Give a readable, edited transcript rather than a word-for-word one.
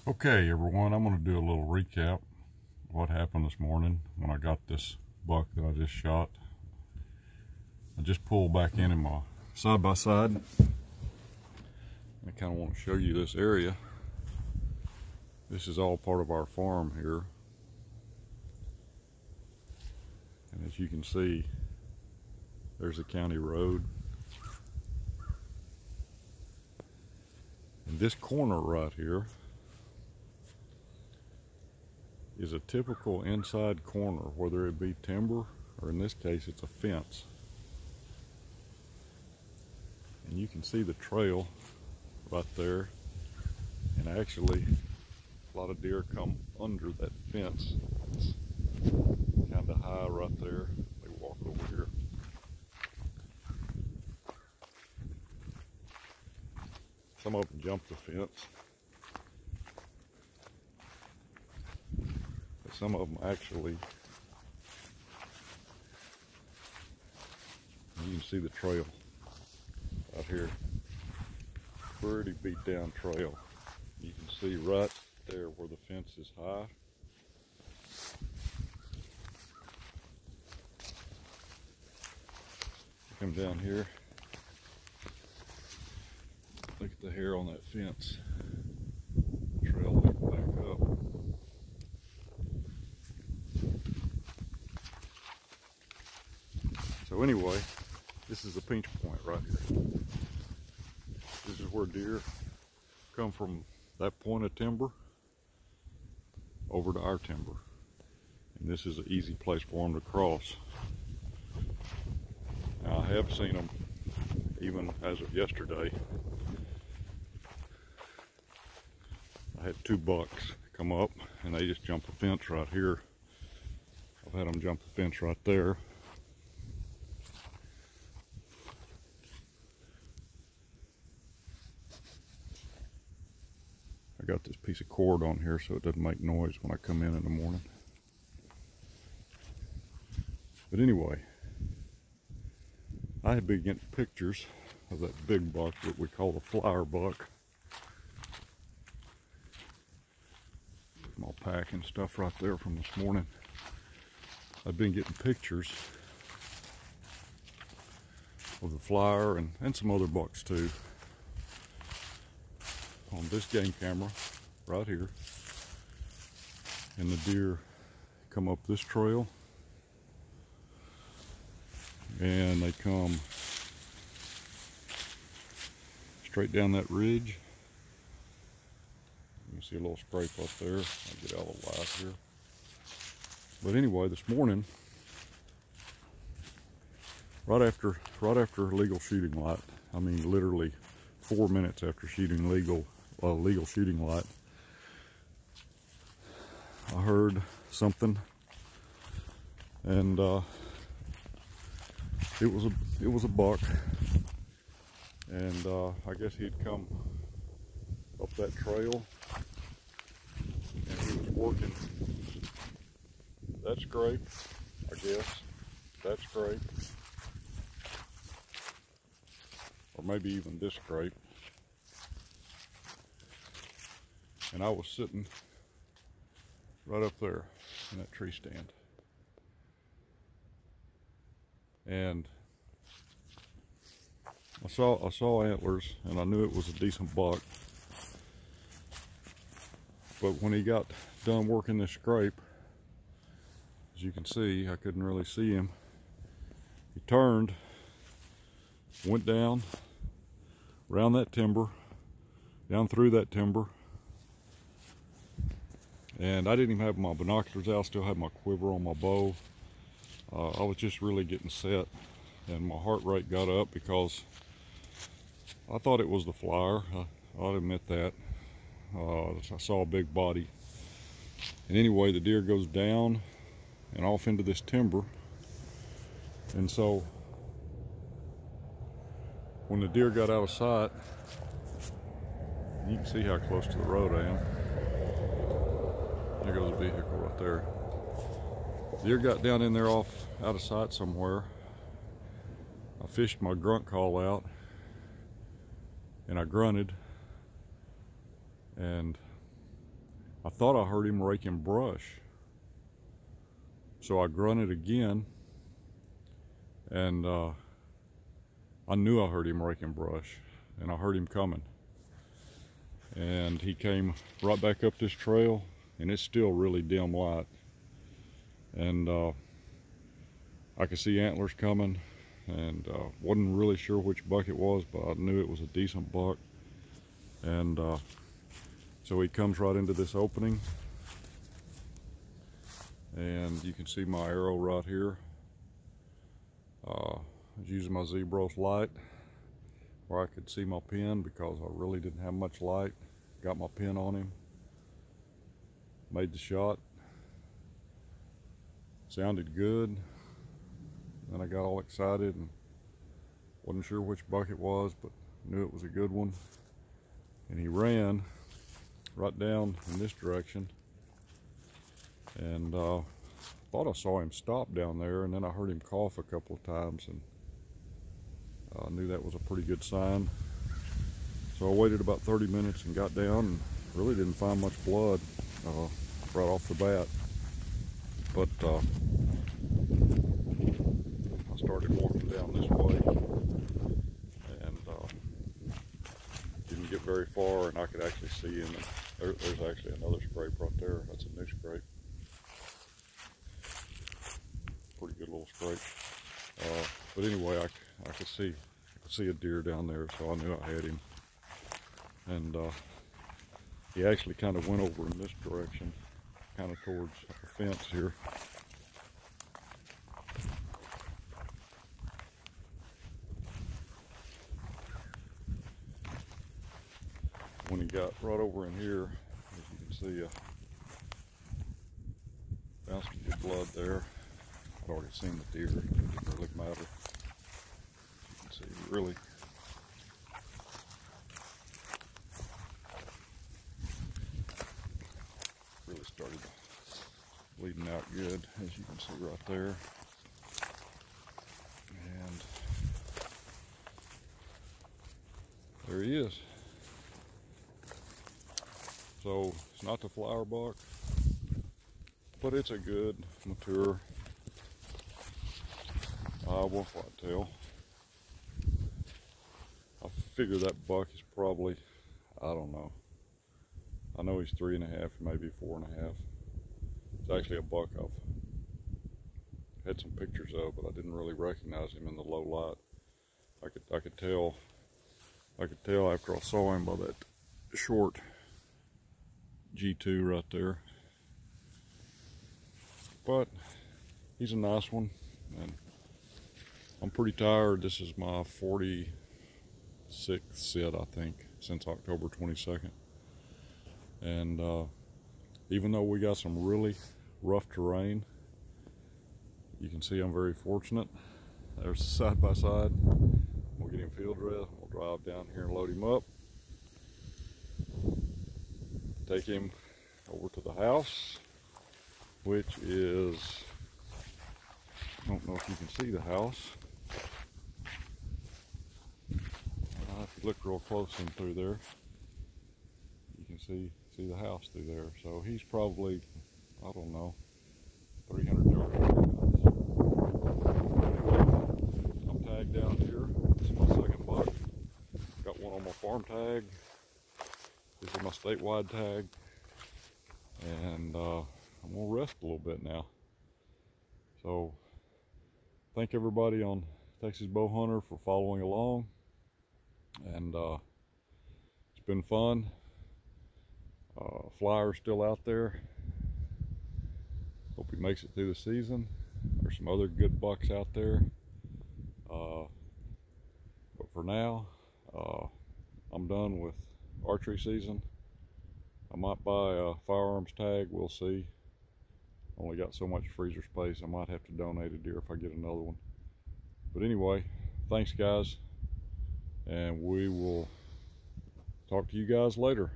Okay, everyone, I'm going to do a little recap of what happened this morning when I got this buck that I just shot. I just pulled back in my side-by-side. I kind of want to show you this area. This is all part of our farm here. And as you can see, there's a county road. And this corner right here is a typical inside corner, whether it be timber or in this case it's a fence. And you can see the trail right there, and actually a lot of deer come under that fence. It's kind of high right there. They walk over here. Some of them jump the fence. Some of them actually, you can see the trail out here, pretty beat down trail. You can see right there where the fence is high. Come down here, look at the hair on that fence. Trail leads back up. So anyway, this is a pinch point right here. This is where deer come from that point of timber over to our timber. And this is an easy place for them to cross. Now I have seen them, even as of yesterday. I had two bucks come up and they just jumped the fence right here. I've had them jump the fence right there. I got this piece of cord on here so it doesn't make noise when I come in the morning. But anyway, I had been getting pictures of that big buck that we call the flower buck. My pack and stuff right there from this morning. I've been getting pictures of the flyer and some other bucks too on this game camera right here. And the deer come up this trail and they come straight down that ridge. You can see a little scrape up there. I'll get out of the light here. But anyway, this morning, right after legal shooting light, I mean literally 4 minutes after shooting legal shooting light, I heard something, and it was a buck, and I guess he'd come up that trail, and he was working that scrape, I guess, that scrape, or maybe even this scrape. And I was sitting right up there in that tree stand. And I saw antlers, and I knew it was a decent buck. But when he got done working this scrape, as you can see, I couldn't really see him. He turned, went down, around that timber, down through that timber. And I didn't even have my binoculars out, still had my quiver on my bow. I was just really getting set, and my heart rate got up because I thought it was the flyer. I'll admit that. I saw a big body. And anyway, the deer goes down and off into this timber. And so when the deer got out of sight, you can see how close to the road I am. There goes a vehicle right there. Deer got down in there out of sight somewhere. I fished my grunt call out and I grunted, and I thought I heard him raking brush. So I grunted again, and I knew I heard him raking brush, and I heard him coming. And he came right back up this trail, and it's still really dim light. And I could see antlers coming, and wasn't really sure which buck it was, but I knew it was a decent buck. And so he comes right into this opening, and you can see my arrow right here. I was using my Zebros light where I could see my pin because I really didn't have much light. Got my pin on him, made the shot, sounded good. Then I got all excited and wasn't sure which buck it was, but knew it was a good one. And he ran right down in this direction, and thought I saw him stop down there, and then I heard him cough a couple of times, and I knew that was a pretty good sign. So I waited about 30 minutes and got down, and really didn't find much blood right off the bat. But I started walking down this way, and didn't get very far, and I could actually see him. There's actually another scrape right there. That's a new scrape. Pretty good little scrape. But anyway, I could see a deer down there, so I knew I had him. And he actually kind of went over in this direction, kind of towards the fence here. When he got right over in here, as you can see, found some good blood there. I'd already seen the deer, it didn't really matter. You can see really started bleeding out good, as you can see right there. And there he is. So it's not the flower buck, but it's a good, mature Iowa whitetail. I figure that buck is probably, I don't know, I know he's 3.5, maybe 4.5. It's actually a buck I've had some pictures of, but I didn't really recognize him in the low light. I could tell after I saw him by that short G2 right there. But he's a nice one, and I'm pretty tired. This is my 46th sit, I think, since October 22nd. And even though we got some really rough terrain, you can see I'm very fortunate. There's the side by side. We'll get him field dressed. We'll drive down here and load him up. Take him over to the house, which is, I don't know if you can see the house. If you look real close in through there, you can see the house through there. So he's probably, I don't know, 300 yards from the house. I'm tagged down here. This is my second buck. Got one on my farm tag. This is my statewide tag. And I'm gonna rest a little bit now. So thank everybody on Texas Bow Hunter for following along. And it's been fun. Flyer's still out there. Hope he makes it through the season. There's some other good bucks out there. But for now, I'm done with archery season. I might buy a firearms tag, we'll see. Only got so much freezer space, I might have to donate a deer if I get another one. But anyway, thanks guys, and we will talk to you guys later.